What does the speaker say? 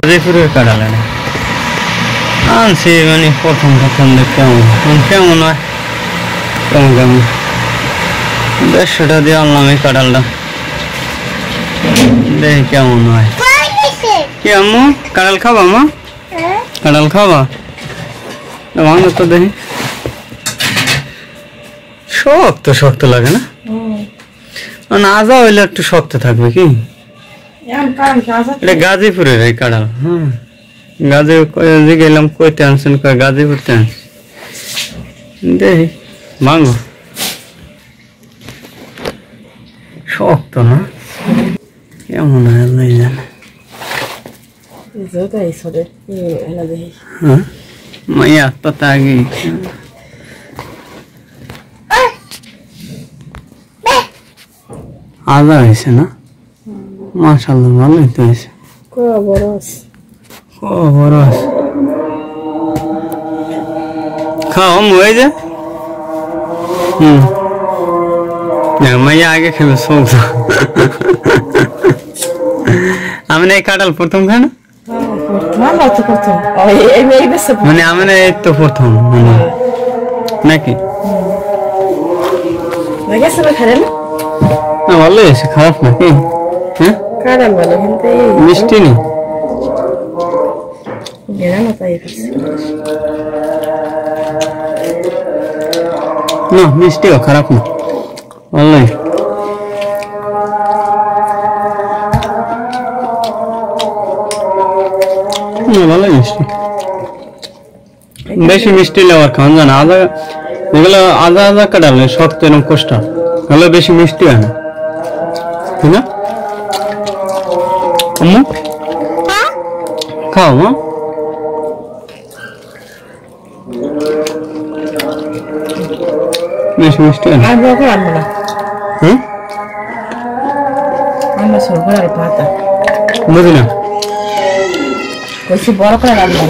জয়পুরের কাঁঠাল আনছি মানে প্রথম কেমন হয় কেমন 150 টাকা দিয়ে আনলাম এই কাঁঠালটা দেখি কেমন হয় কি আম্মু কাঁঠাল খাবা মা কাঁঠাল খাবা ভাঙো তো দেখি শক্ত লাগে না মানে আজা হইলে একটু শক্ত থাকবে কি এটা গাজীপুরের এই কাঁঠাল গাজীপুর গেলাম কইতে আনছেন গাজীপুরতে আনছি দেখি ভাঙো শক্ত না কেমন হয় আল্লাহ জানে মাইয়া তো তাগি আদা হয়েছে না মাশাআল্লাহ ভালোই তো হয়েছে বড় আছে খাও হয়ে যায় মাইয়া আগে খেলো সব আমি এই কাঁঠাল প্রথম খাই না মানে আমি এই তো প্রথম নাকি ভালো হয়েছে খারাপ নাকি হ্যাঁ মিষ্টি নেই না মিষ্টিও খারাপ না ভালোই ভালোই মিষ্টি বেশি মিষ্টি লেবার খাওয়ান জানা আদা এগুলো আদা কাটালে শক্ত এরকম কষ্ট হলে বেশি মিষ্টি হয় না তাই না আম্মু খাও মা বেশি মিষ্টি হয় না বুঝি না বড় করে রান্না